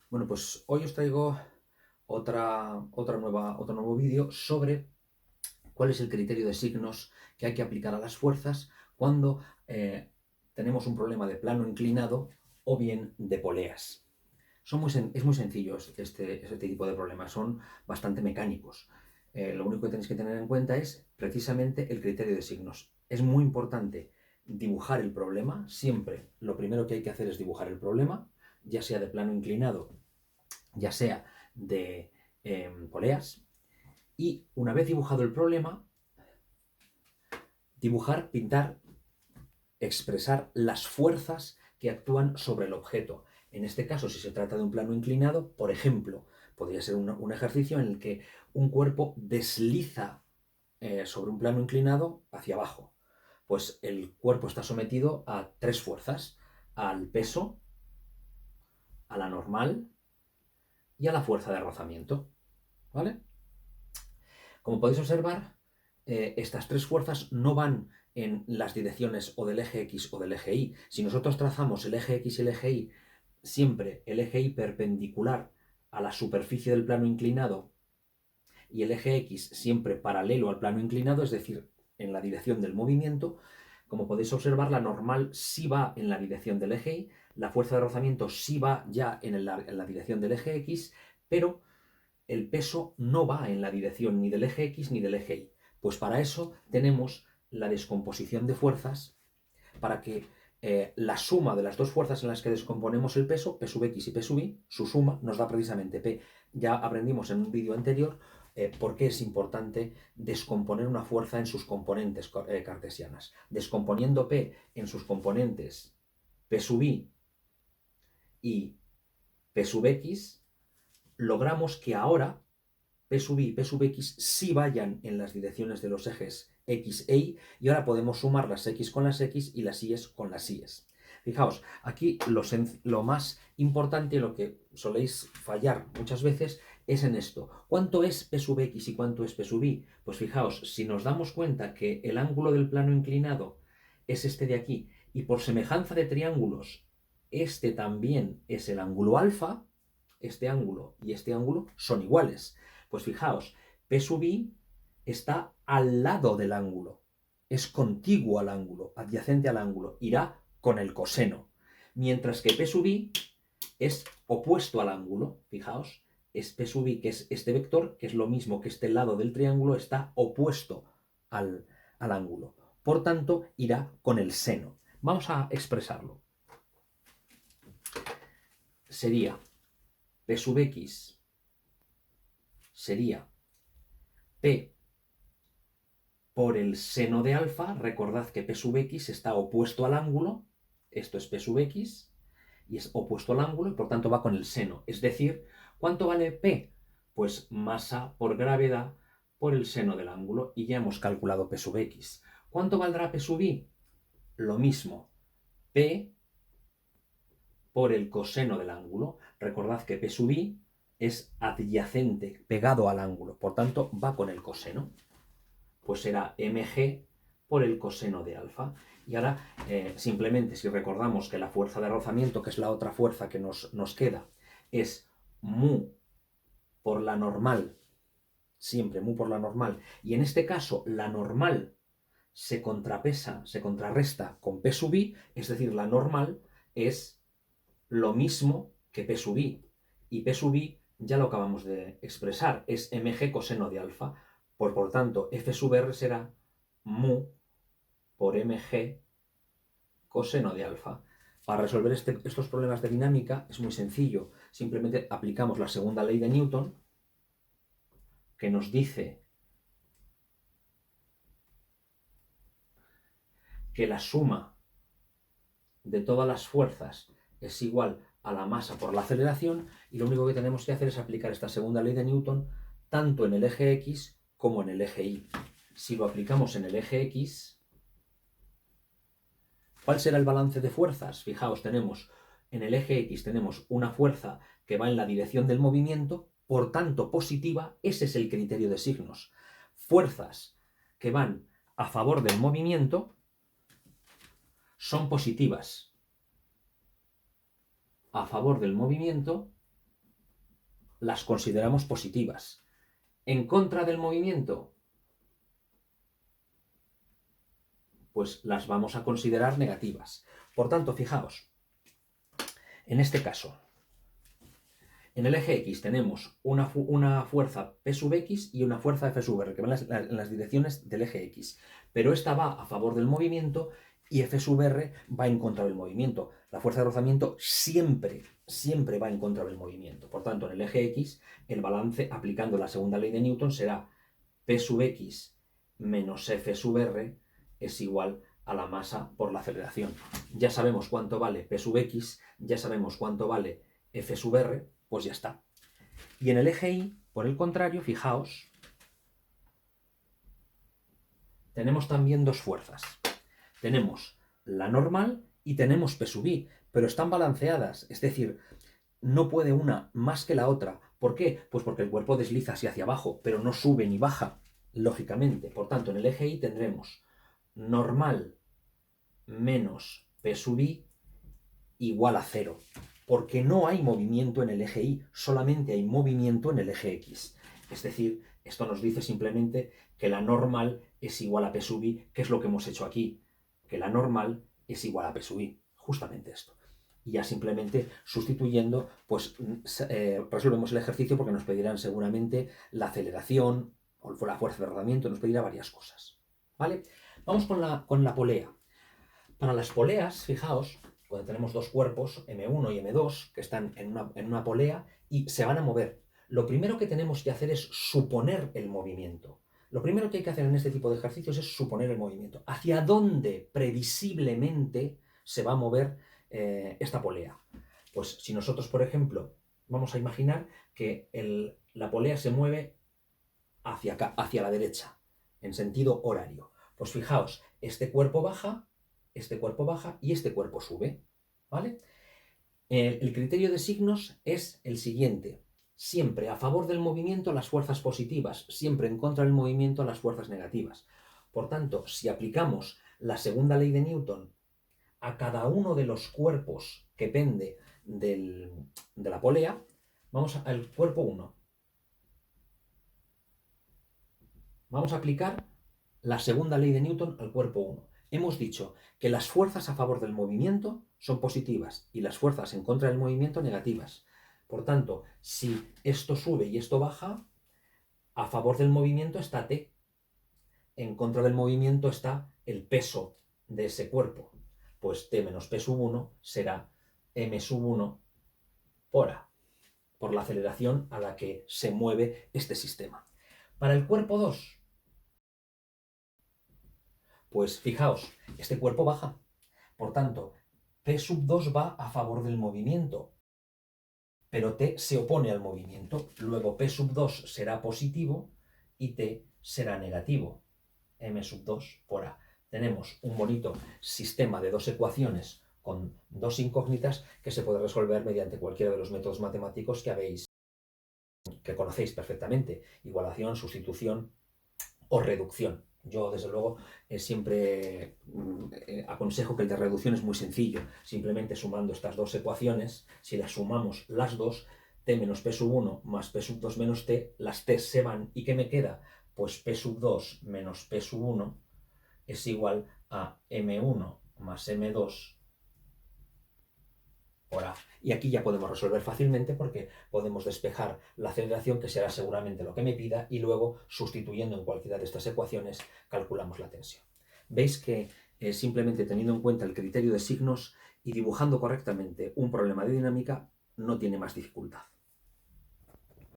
Bueno, pues hoy os traigo otro nuevo vídeo sobre cuál es el criterio de signos que hay que aplicar a las fuerzas cuando tenemos un problema de plano inclinado o bien de poleas. Es muy sencillo este tipo de problemas, son bastante mecánicos. Lo único que tenéis que tener en cuenta es precisamente el criterio de signos. Es muy importante dibujar el problema, siempre lo primero que hay que hacer es dibujar el problema, ya sea de plano inclinado, ya sea de poleas, y una vez dibujado el problema, dibujar, pintar, expresar las fuerzas que actúan sobre el objeto. En este caso, si se trata de un plano inclinado, por ejemplo, podría ser un ejercicio en el que un cuerpo desliza sobre un plano inclinado hacia abajo. Pues el cuerpo está sometido a tres fuerzas: al peso, a la normal y a la fuerza de rozamiento. ¿Vale? Como podéis observar, estas tres fuerzas no van en las direcciones o del eje X o del eje Y. Si nosotros trazamos el eje X y el eje Y, siempre el eje Y perpendicular a la superficie del plano inclinado y el eje X siempre paralelo al plano inclinado, es decir, en la dirección del movimiento, como podéis observar, la normal sí va en la dirección del eje Y, la fuerza de rozamiento sí va ya en la dirección del eje X, pero el peso no va en la dirección ni del eje X ni del eje Y. Pues para eso tenemos la descomposición de fuerzas, para que la suma de las dos fuerzas en las que descomponemos el peso, P sub X y P sub Y, su suma nos da precisamente P. Ya aprendimos en un vídeo anterior por qué es importante descomponer una fuerza en sus componentes cartesianas. Descomponiendo P en sus componentes P sub Y y P sub X, logramos que ahora P sub y P sub X sí vayan en las direcciones de los ejes X e Y, y ahora podemos sumar las X con las X y las Y con las Y. Fijaos, aquí lo más importante, lo que soléis fallar muchas veces, es en esto. ¿Cuánto es P sub X y cuánto es P sub Y? Pues fijaos, si nos damos cuenta que el ángulo del plano inclinado es este de aquí, y por semejanza de triángulos, este también es el ángulo alfa, este ángulo y este ángulo son iguales. Pues fijaos, P sub I está al lado del ángulo, es contiguo al ángulo, adyacente al ángulo, irá con el coseno. Mientras que P sub I es opuesto al ángulo, fijaos, es P sub I, que es este vector, que es lo mismo que este lado del triángulo, está opuesto al ángulo. Por tanto, irá con el seno. Vamos a expresarlo. Sería P sub X sería P por el seno de alfa. Recordad que P sub X está opuesto al ángulo, esto es P sub X, y es opuesto al ángulo, y por tanto va con el seno. Es decir, ¿cuánto vale P? Pues masa por gravedad por el seno del ángulo, y ya hemos calculado P sub X. ¿Cuánto valdrá P sub Y? Lo mismo, P por el coseno del ángulo. Recordad que P sub Y es adyacente, pegado al ángulo, por tanto va con el coseno. Pues será mg por el coseno de alfa. Y ahora, simplemente, si recordamos que la fuerza de rozamiento, que es la otra fuerza que nos queda, es mu por la normal, siempre mu por la normal, y en este caso la normal se contrarresta con P sub I, es decir, la normal es lo mismo que P sub I, y P sub I ya lo acabamos de expresar, es mg coseno de alfa. Por tanto, F sub R será mu por mg coseno de alfa. Para resolver estos problemas de dinámica es muy sencillo. Simplemente aplicamos la segunda ley de Newton, que nos dice que la suma de todas las fuerzas es igual a la masa por la aceleración, y lo único que tenemos que hacer es aplicar esta segunda ley de Newton tanto en el eje X como en el eje Y. Si lo aplicamos en el eje X, ¿cuál será el balance de fuerzas? Fijaos, tenemos en el eje X tenemos una fuerza que va en la dirección del movimiento, por tanto positiva. Ese es el criterio de signos. Fuerzas que van a favor del movimiento son positivas. A favor del movimiento las consideramos positivas. En contra del movimiento, pues las vamos a considerar negativas. Por tanto, fijaos, en este caso, en el eje X tenemos una fuerza P sub X y una fuerza F sub R, que van en las direcciones del eje X. Pero esta va a favor del movimiento y F sub R va en contra del movimiento. La fuerza de rozamiento siempre va en contra del movimiento. Por tanto, en el eje X, el balance aplicando la segunda ley de Newton será P sub X menos F sub R es igual a la masa por la aceleración. Ya sabemos cuánto vale P sub X, ya sabemos cuánto vale F sub R, pues ya está. Y en el eje Y, por el contrario, fijaos, tenemos también dos fuerzas. Tenemos la normal y tenemos P sub I, pero están balanceadas, es decir, no puede una más que la otra. ¿Por qué? Pues porque el cuerpo desliza hacia abajo, pero no sube ni baja, lógicamente. Por tanto, en el eje Y tendremos normal menos P sub I igual a 0. Porque no hay movimiento en el eje Y, solamente hay movimiento en el eje X. Es decir, esto nos dice simplemente que la normal es igual a P sub I, que es lo que hemos hecho aquí. Que la normal es igual a P sub I. Justamente esto. Y ya simplemente sustituyendo, pues resolvemos el ejercicio porque nos pedirán seguramente la aceleración o la fuerza de rodamiento, nos pedirá varias cosas. ¿Vale? Vamos con la polea. Para las poleas, fijaos, cuando tenemos dos cuerpos, M1 y M2, que están en una polea y se van a mover, lo primero que tenemos que hacer es suponer el movimiento. Lo primero que hay que hacer en este tipo de ejercicios es suponer el movimiento. ¿Hacia dónde previsiblemente se va a mover esta polea? Pues si nosotros, por ejemplo, vamos a imaginar que la polea se mueve hacia acá, hacia la derecha, en sentido horario. Pues fijaos, este cuerpo baja y este cuerpo sube, ¿vale? El criterio de signos es el siguiente. Siempre a favor del movimiento las fuerzas positivas, siempre en contra del movimiento las fuerzas negativas. Por tanto, si aplicamos la segunda ley de Newton a cada uno de los cuerpos que pende de la polea, vamos al cuerpo 1. Vamos a aplicar la segunda ley de Newton al cuerpo 1. Hemos dicho que las fuerzas a favor del movimiento son positivas y las fuerzas en contra del movimiento negativas. Por tanto, si esto sube y esto baja, a favor del movimiento está T. En contra del movimiento está el peso de ese cuerpo. Pues T menos P sub 1 será M sub 1 por A, por la aceleración a la que se mueve este sistema. Para el cuerpo 2, pues fijaos, este cuerpo baja. Por tanto, P sub 2 va a favor del movimiento, pero T se opone al movimiento. Luego P sub 2 será positivo y T será negativo. M sub 2 por A. Tenemos un bonito sistema de dos ecuaciones con dos incógnitas que se puede resolver mediante cualquiera de los métodos matemáticos que conocéis perfectamente. Igualación, sustitución o reducción. Yo, desde luego, siempre aconsejo que el de reducción es muy sencillo. Simplemente sumando estas dos ecuaciones, si las sumamos las dos, t menos p sub 1 más p sub 2 menos t, las t se van. ¿Y qué me queda? Pues p sub 2 menos p sub 1 es igual a m1 más m2 por A. Y aquí ya podemos resolver fácilmente porque podemos despejar la aceleración, que será seguramente lo que me pida, y luego, sustituyendo en cualquiera de estas ecuaciones, calculamos la tensión. Veis que simplemente teniendo en cuenta el criterio de signos y dibujando correctamente un problema de dinámica, no tiene más dificultad.